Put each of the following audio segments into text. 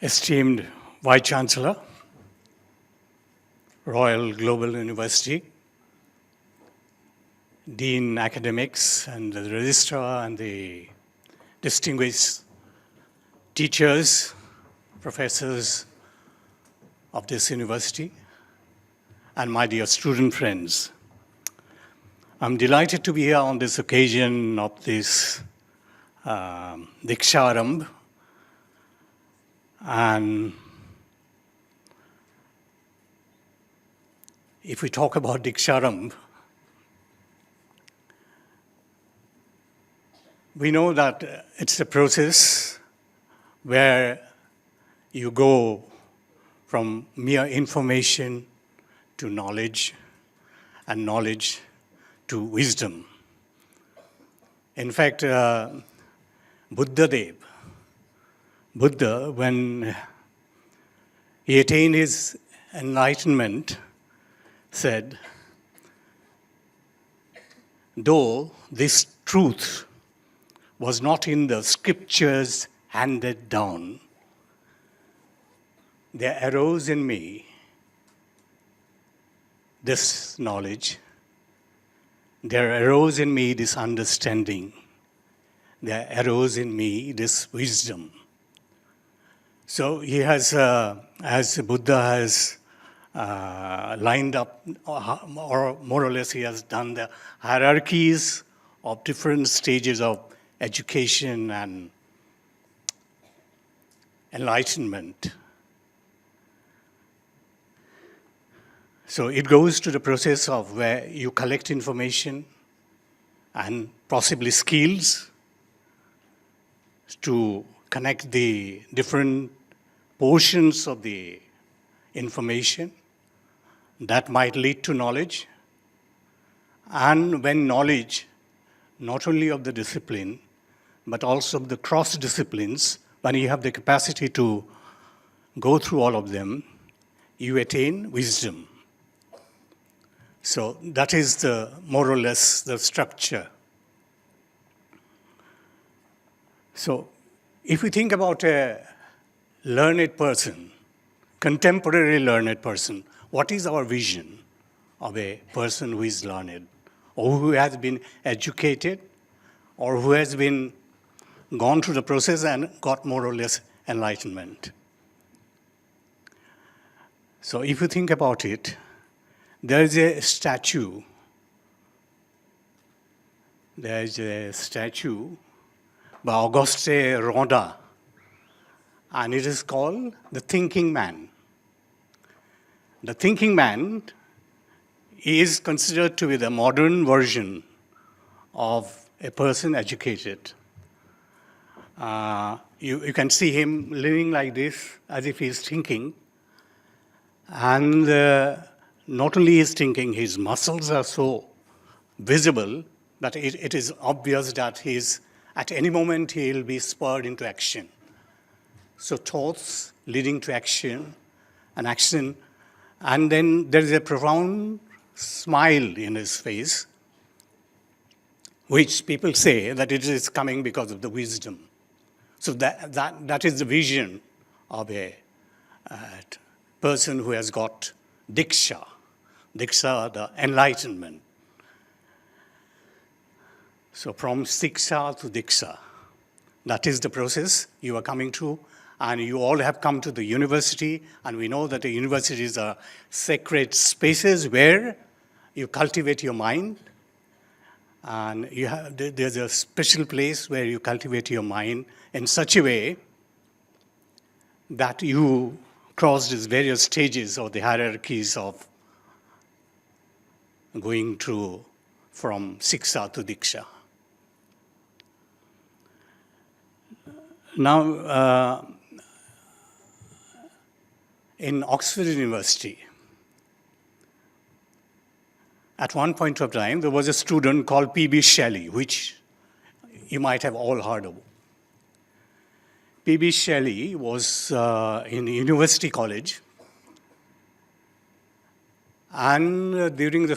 Esteemed Vice Chancellor, Royal Global University, Dean Academics, and the Registrar, and the distinguished teachers, professors of this university, and my dear student friends. I'm delighted to be here on this occasion of this Diksharamb. And if we talk about Diksharamb, we know that it's a process where you go from mere information to knowledge, and knowledge to wisdom. In fact, Buddha, when he attained his enlightenment, said, though this truth was not in the scriptures handed down, there arose in me this knowledge, there arose in me this understanding, there arose in me this wisdom. So he has, as Buddha has lined up, or more or less he has done the hierarchies of different stages of education and enlightenment. So it goes to the process of where you collect information and possibly skills to connect the different portions of the information that might lead to knowledge. And when knowledge, not only of the discipline, but also of the cross disciplines, when you have the capacity to go through all of them, you attain wisdom. So that is the more or less the structure. So if we think about a learned person, contemporary learned person, what is our vision of a person who is learned, or who has been educated, or who has been gone through the process and got more or less enlightenment? So if you think about it, there is a statue. There is a statue by Auguste Rodin, and it is called The Thinking Man. The Thinking Man is considered to be the modern version of a person educated. You can see him living like this, as if he's thinking. And not only is thinking, his muscles are so visible that it is obvious that at any moment he'll be spurred into action. So thoughts leading to action, and then there is a profound smile in his face, which people say that it is coming because of the wisdom. So that is the vision of a person who has got Diksha, the enlightenment. So from Siksha to Diksha, that is the process you are coming through. And you all have come to the university, and we know that the universities are sacred spaces where you cultivate your mind. And there's a special place where you cultivate your mind in such a way that you cross these various stages of the hierarchies of going through from Siksha to Diksha. Now, in Oxford University, at one point of time, there was a student called P.B. Shelley, which you might have all heard of. P.B. Shelley was in University College, and during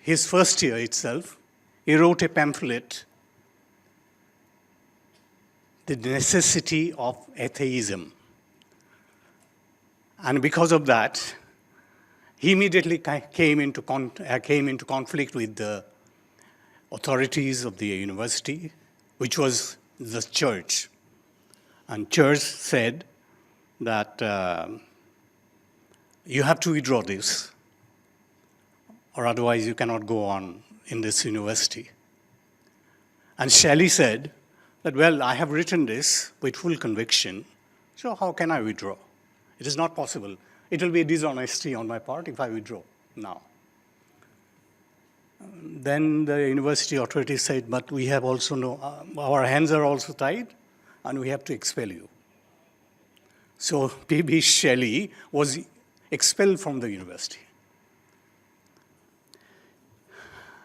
his first year itself, he wrote a pamphlet, The Necessity of Atheism. And because of that, he immediately came into conflict with the authorities of the university, which was the church. And church said that you have to withdraw this, or otherwise you cannot go on in this university. And Shelley said that, well, I have written this with full conviction, so how can I withdraw? It is not possible. It will be a dishonesty on my part if I withdraw now. Then the university authorities said, but we have also our hands are also tied, and we have to expel you. So P.B. Shelley was expelled from the university.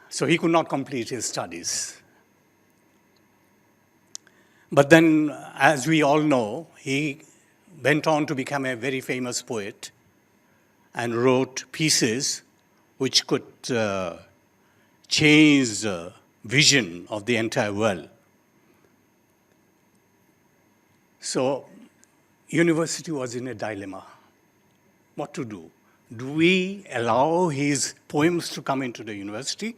So he could not complete his studies. But then, as we all know, he went on to become a very famous poet and wrote pieces which could change the vision of the entire world. So, university was in a dilemma. What to do? Do we allow his poems to come into the university?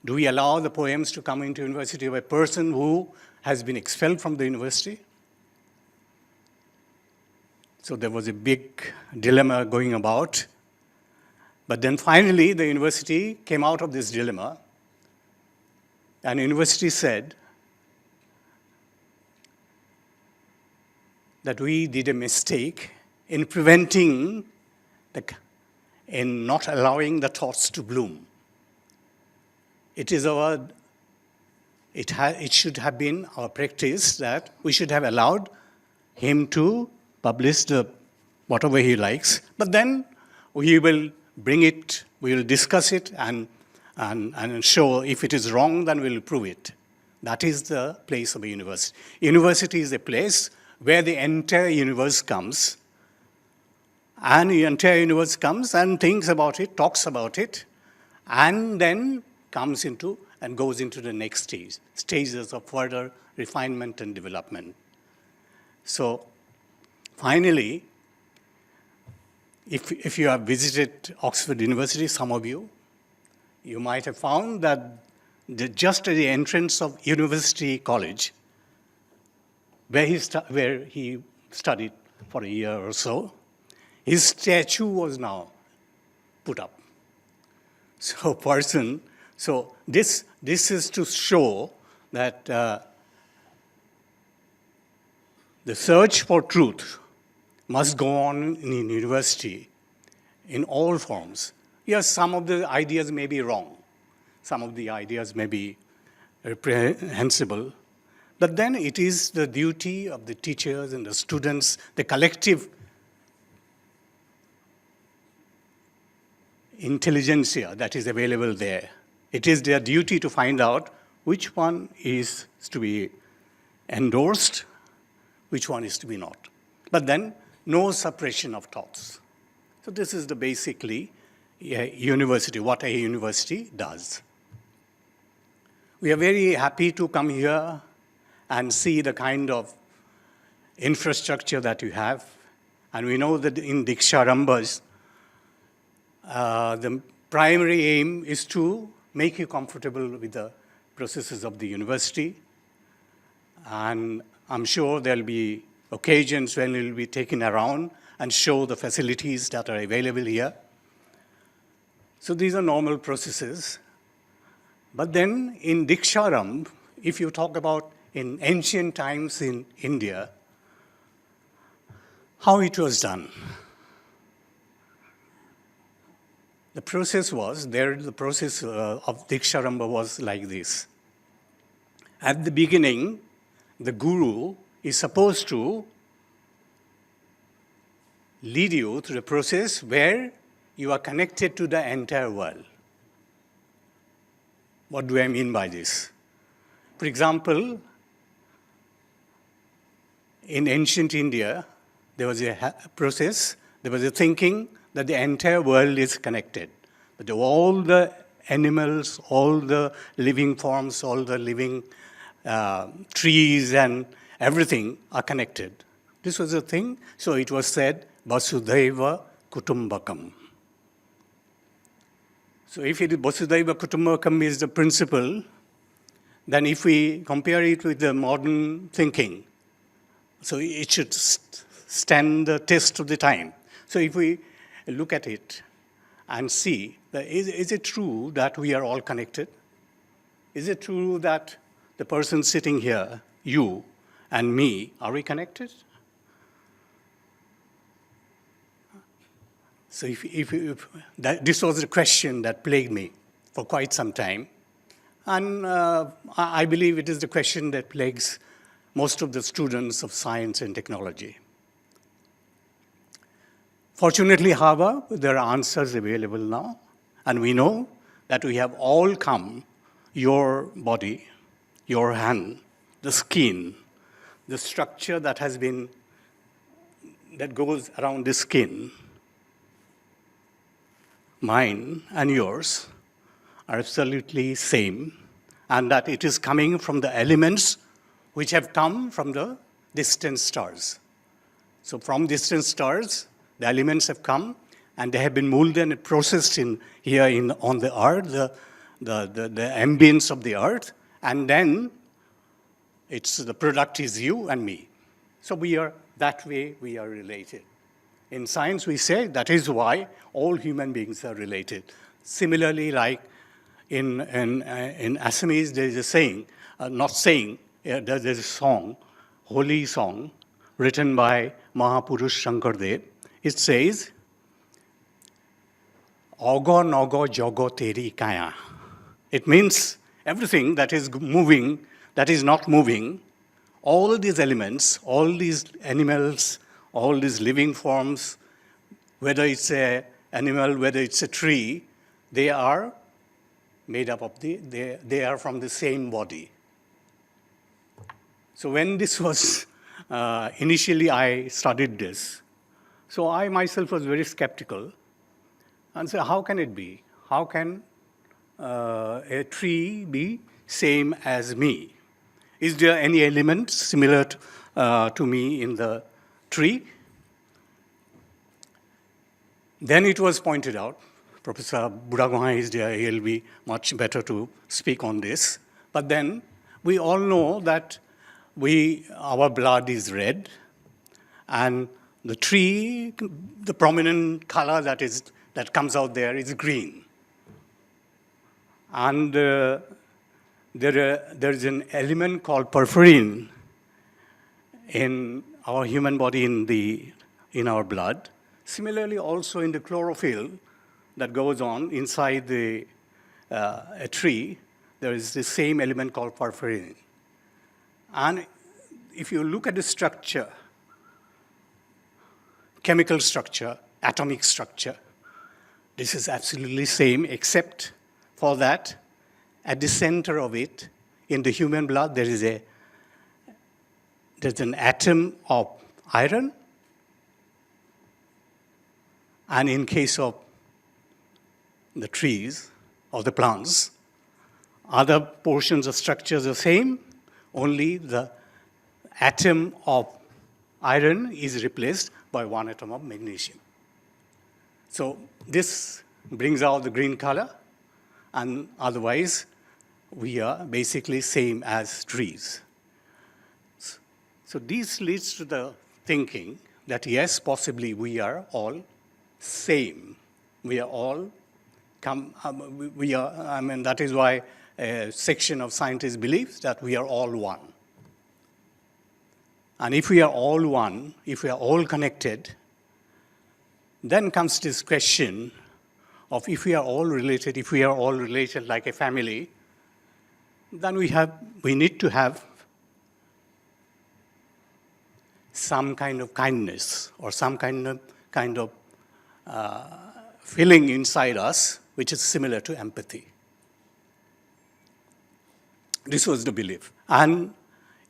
Do we allow the poems to come into university of a person who has been expelled from the university? So there was a big dilemma going about. But then finally, the university came out of this dilemma, and the university said that we did a mistake in in not allowing the thoughts to bloom. It should have been our practice that we should have allowed him to publish whatever he likes, but then we will bring it, we will discuss it and show if it is wrong, then we will prove it. That is the place of a university. University is a place where the entire universe comes, and the entire universe comes and thinks about it, talks about it, and then comes into and goes into the next stages of further refinement and development. So finally, if you have visited Oxford University, some of you, you might have found that just at the entrance of University College, where he studied for a year or so, his statue was now put up. So this is to show that the search for truth must go on in university in all forms. Yes, some of the ideas may be wrong. Some of the ideas may be reprehensible. But then it is the duty of the teachers and the students, the collective intelligentsia that is available there. It is their duty to find out which one is to be endorsed, which one is to be not. But then, no suppression of thoughts. So this is basically a university, what a university does. We are very happy to come here and see the kind of infrastructure that you have. And we know that in Diksharambhas, the primary aim is to make you comfortable with the processes of the university. And I'm sure there'll be occasions when we'll be taken around and show the facilities that are available here. So these are normal processes. But then in Diksharambh, if you talk about in ancient times in India, how it was done. The process of Diksharambha was like this. At the beginning, the guru is supposed to lead you through a process where you are connected to the entire world. What do I mean by this? For example, in ancient India, there was a process, there was a thinking that the entire world is connected. That all the animals, all the living forms, all the living trees and everything are connected. This was a thing. So it was said Vasudhaiva Kutumbakam. So if it is Vasudhaiva Kutumbakam is the principle, then if we compare it with the modern thinking, so it should stand the test of the time. So if we look at it and see, that is it true that we are all connected? Is it true that the person sitting here, you and me, are we connected? So this was the question that plagued me for quite some time. And I believe it is the question that plagues most of the students of science and technology. Fortunately, however, there are answers available now. And we know that we have all come, your body, your hand, the skin, the structure that goes around the skin, mine and yours, are absolutely same, and that it is coming from the elements which have come from the distant stars. So from distant stars, the elements have come, and they have been molded and processed on the earth, the ambience of the earth, and then the product is you and me. So that way we are related. In science, we say that is why all human beings are related. Similarly, like in Assamese, there is a saying, there's a song, holy song, written by Mahapurush Shankardev. It says, Ogo nogo jogo teri kaya. It means everything that is moving, that is not moving, all these elements, all these animals, all these living forms, whether it's an animal, whether it's a tree, they are made up of they are from the same body. So when this was, initially I studied this, so I myself was very skeptical and said, how can it be? How can a tree be same as me? Is there any element similar to me in the tree? Then it was pointed out, Professor Buddhagohai is there, he'll be much better to speak on this. But then we all know that our blood is red, and the tree, the prominent color that comes out there is green. And there is an element called porphyrin in our human body, in our blood. Similarly, also in the chlorophyll that goes on inside a tree, there is the same element called porphyrin. And if you look at the structure, chemical structure, atomic structure, this is absolutely same, except for that, at the center of it, in the human blood, there's an atom of iron, and in case of the trees or the plants, other portions of structures are the same, only the atom of iron is replaced by one atom of magnesium. So this brings out the green color, and otherwise we are basically same as trees. So this leads to the thinking that yes, possibly we are all same. We are all that is why a section of scientists believes that we are all one. And if we are all one, if we are all connected, then comes this question of if we are all related like a family, then we need to have some kind of kindness or some kind of feeling inside us which is similar to empathy. This was the belief. And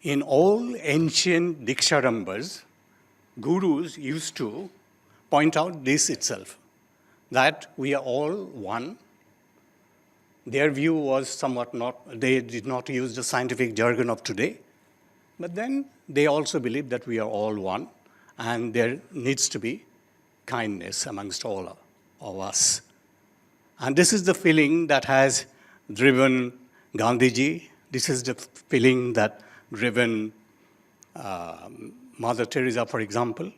in all ancient Diksharambas, gurus used to point out this itself, that we are all one. Their view was somewhat they did not use the scientific jargon of today, but then they also believed that we are all one, and there needs to be kindness amongst all of us. And this is the feeling that has driven Gandhiji. This is the feeling that driven Mother Teresa, for example.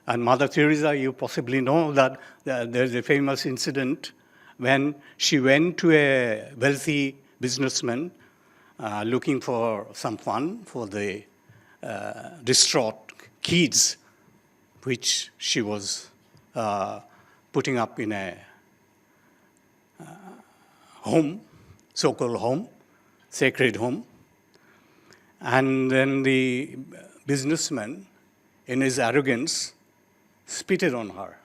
And Mother Teresa, you possibly know that there's a famous incident when she went to a wealthy businessman looking for some fun for the distraught kids, which she was putting up in a home, so-called home, sacred home. And then the businessman, in his arrogance, spitted on her.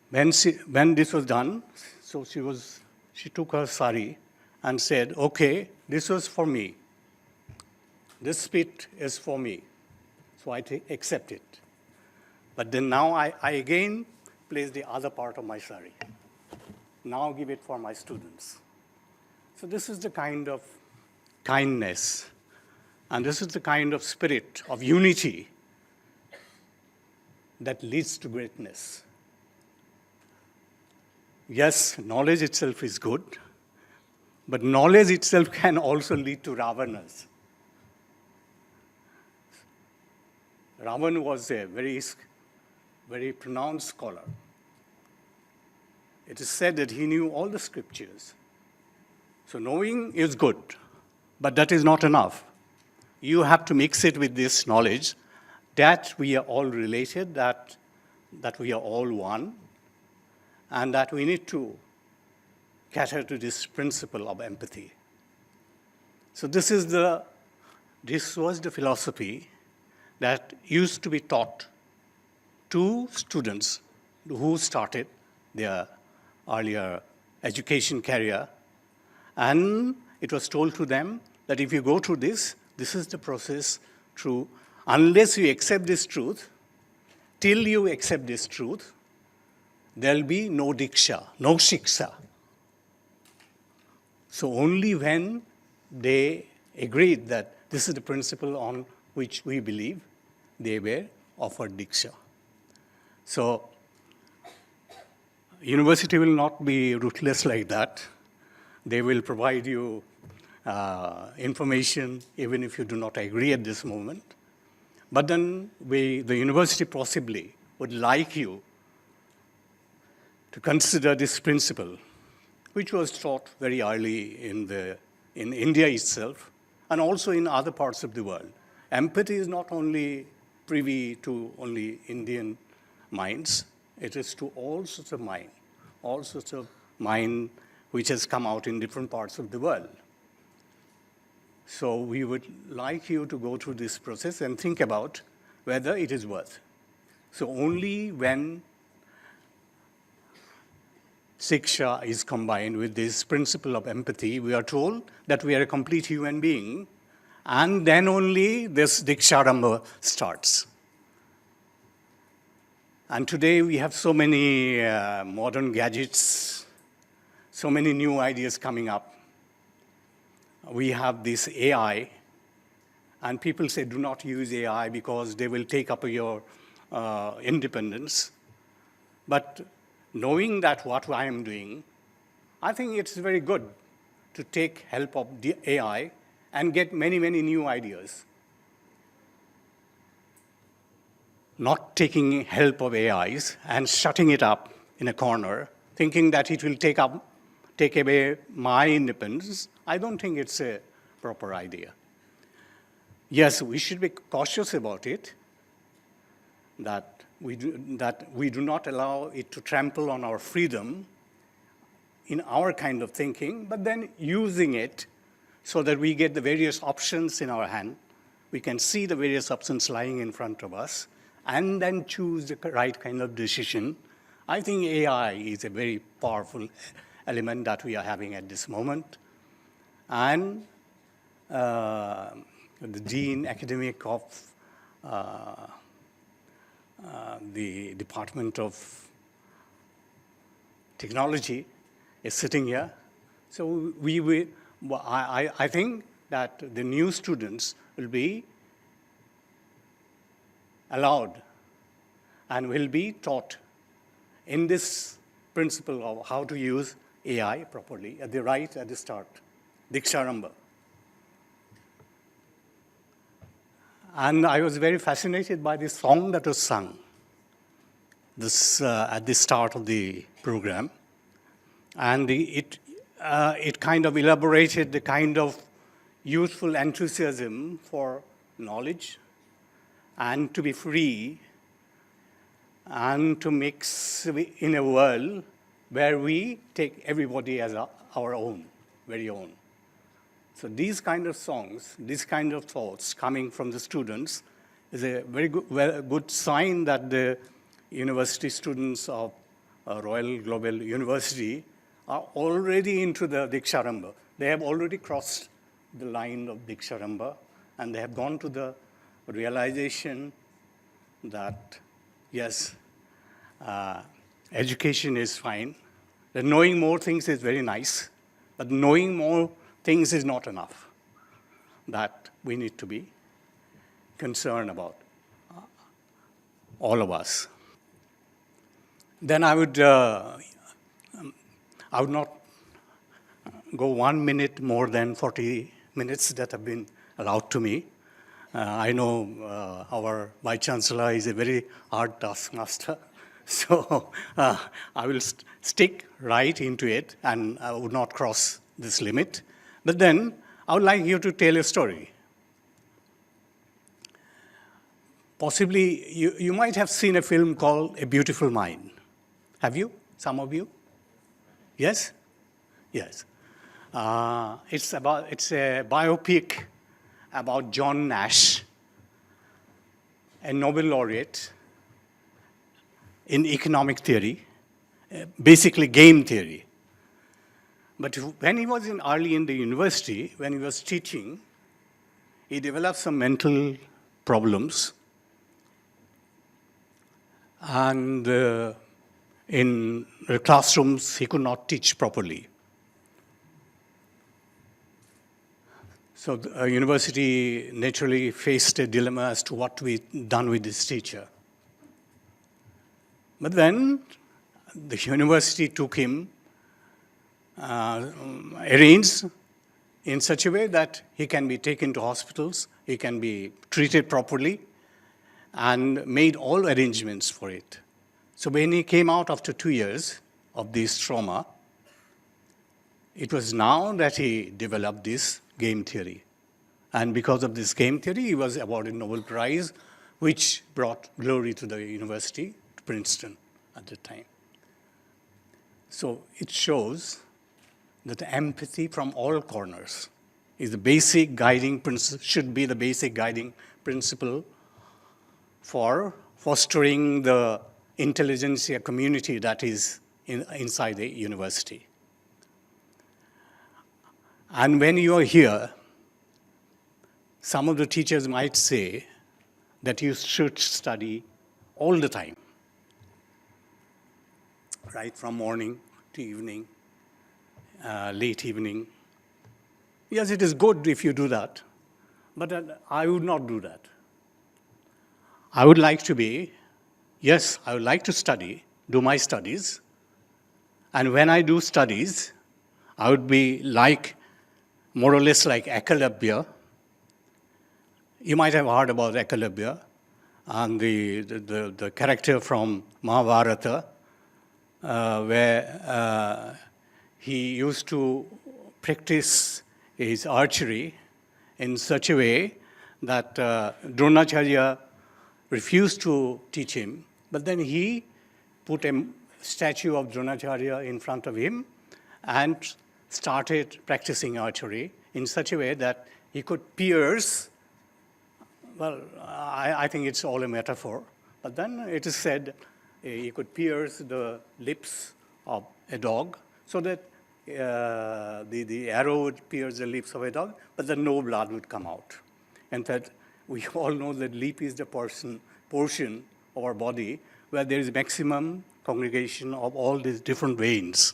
When this was done, so she took her sari and said, okay, this was for me. This spit is for me, so I accept it. But then now I again place the other part of my sari. Now give it for my students. So this is the kind of kindness, and this is the kind of spirit of unity that leads to greatness. Yes, knowledge itself is good, but knowledge itself can also lead to Ravanas. Ravan was a very pronounced scholar. It is said that he knew all the scriptures. So knowing is good, but that is not enough. You have to mix it with this knowledge that we are all related, that we are all one, and that we need to cater to this principle of empathy. So this was the philosophy that used to be taught to students who started their earlier education career. And it was told to them that if you go through this is the process through, unless you accept this truth, till you accept this truth, there'll be no diksha, no shiksha. So only when they agreed that this is the principle on which we believe, they were offered diksha. So university will not be ruthless like that. They will provide you information even if you do not agree at this moment. But then the university possibly would like you to consider this principle, which was taught very early in India itself, and also in other parts of the world. Empathy is not only privy to only Indian minds, it is to all sorts of mind which has come out in different parts of the world. So we would like you to go through this process and think about whether it is worth. So only when Siksha is combined with this principle of empathy, we are told that we are a complete human being, and then only this Diksharambha starts. And today we have so many modern gadgets, so many new ideas coming up. We have this AI, and people say do not use AI because they will take up your independence. But knowing that what I am doing, I think it's very good to take help of the AI and get many, many new ideas. Not taking help of AIs and shutting it up in a corner, thinking that it will take away my independence, I don't think it's a proper idea. Yes, we should be cautious about it, that we do not allow it to trample on our freedom in our kind of thinking, but then using it so that we get the various options in our hand. We can see the various options lying in front of us and then choose the right kind of decision. I think AI is a very powerful element that we are having at this moment. And the dean academic of the Department of Technology is sitting here. So I think that the new students will be allowed and will be taught in this principle of how to use AI properly at the start, Diksharamba. And I was very fascinated by this song that was sung at the start of the program. And it kind of elaborated the kind of youthful enthusiasm for knowledge and to be free and to mix in a world where we take everybody as our own, very own. So these kind of songs, these kind of thoughts coming from the students is a very good sign that the university students of Royal Global University are already into the Diksharamba. They have already crossed the line of Diksharamba, and they have gone to the realization that, yes, education is fine, that knowing more things is very nice, but knowing more things is not enough, that we need to be concerned about, all of us. Then I would not go 1 minute more than 40 minutes that have been allowed to me. I know our Vice Chancellor is a very hard taskmaster, so I will stick right into it, and I would not cross this limit. But then I would like you to tell a story. Possibly you might have seen a film called A Beautiful Mind. Have you? Some of you? Yes? Yes. It's a biopic about John Nash, a Nobel laureate in economic theory, basically game theory. But when he was early in the university, when he was teaching, he developed some mental problems. And in the classrooms, he could not teach properly. So the university naturally faced a dilemma as to what to be done with this teacher. But then the university took him, arranged in such a way that he can be taken to hospitals, he can be treated properly, and made all arrangements for it. So when he came out after 2 years of this trauma, it was now that he developed this game theory. And because of this game theory, he was awarded Nobel Prize, which brought glory to the university, to Princeton at the time. So it shows that empathy from all corners is the basic guiding principle, should be the basic guiding principle for fostering the intelligentsia community that is inside the university. And when you are here, some of the teachers might say that you should study all the time, right from morning to evening, late evening. Yes, it is good if you do that, but I would not do that. I would like to be, yes, I would like to study, do my studies, and when I do studies, I would be like, more or less like Ekalabya. You might have heard about Ekalabya and the character from Mahabharata, where he used to practice his archery in such a way that Dronacharya refused to teach him, but then he put a statue of Dronacharya in front of him and started practicing archery in such a way that he could pierce, well, I think it's all a metaphor, but then it is said he could pierce the lips of a dog so that the arrow would pierce the lips of a dog, but then no blood would come out. In fact, we all know that lip is the portion of our body where there is maximum congregation of all these different veins.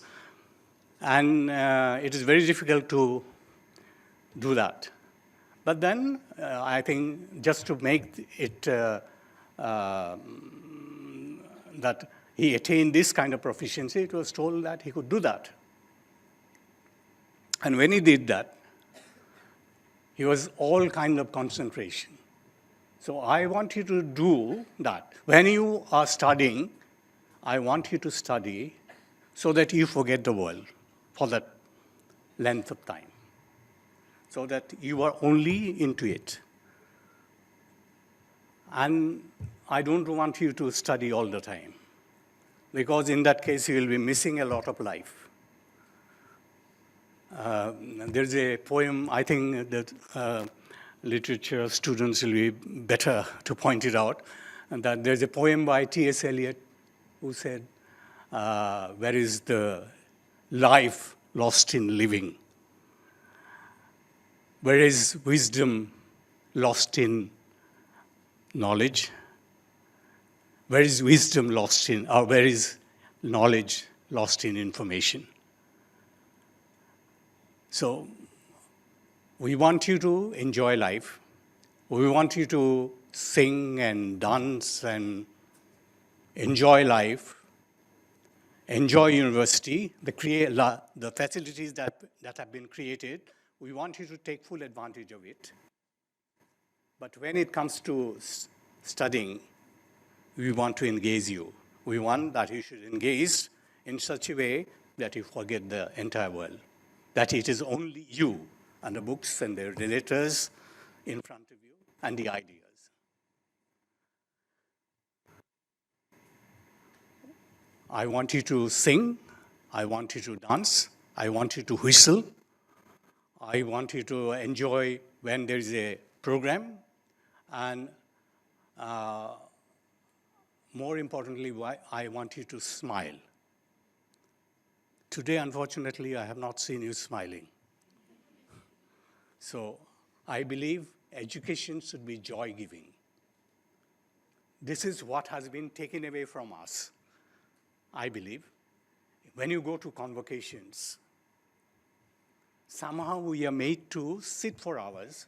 And it is very difficult to do that. But then I think just to make it that he attained this kind of proficiency, it was told that he could do that. And when he did that, he was all kind of concentration. So I want you to do that. When you are studying, I want you to study so that you forget the world for that length of time, so that you are only into it. And I don't want you to study all the time, because in that case, you will be missing a lot of life. There's a poem, I think that literature students will be better to point it out, and that there's a poem by T.S. Eliot who said, where is the life lost in living? Where is wisdom lost in knowledge? Where is wisdom lost in, or where is knowledge lost in information? So we want you to enjoy life. We want you to sing and dance and enjoy life, enjoy university, the facilities that have been created. We want you to take full advantage of it. But when it comes to studying, we want to engage you. We want that you should engage in such a way that you forget the entire world, that it is only you and the books and the relators in front of you and the ideas. I want you to sing. I want you to dance. I want you to whistle. I want you to enjoy when there is a program. And more importantly, I want you to smile. Today, unfortunately, I have not seen you smiling. So I believe education should be joy-giving. This is what has been taken away from us, I believe. When you go to convocations, somehow we are made to sit for hours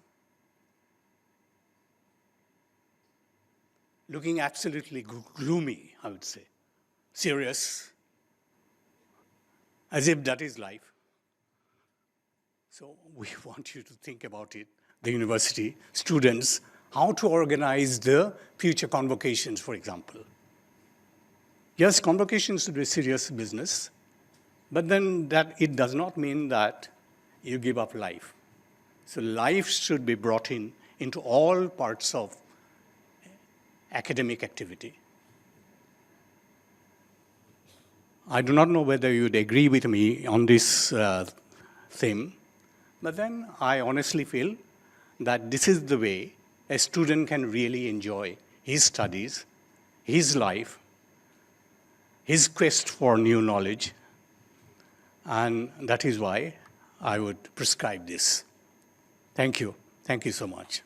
looking absolutely gloomy, I would say, serious, as if that is life. So we want you to think about it, the university, students, how to organize the future convocations, for example. Yes, convocations should be serious business, but then that it does not mean that you give up life. So life should be brought into all parts of academic activity. I do not know whether you would agree with me on this theme, but then I honestly feel that this is the way a student can really enjoy his studies, his life, his quest for new knowledge, and that is why I would prescribe this. Thank you. Thank you so much.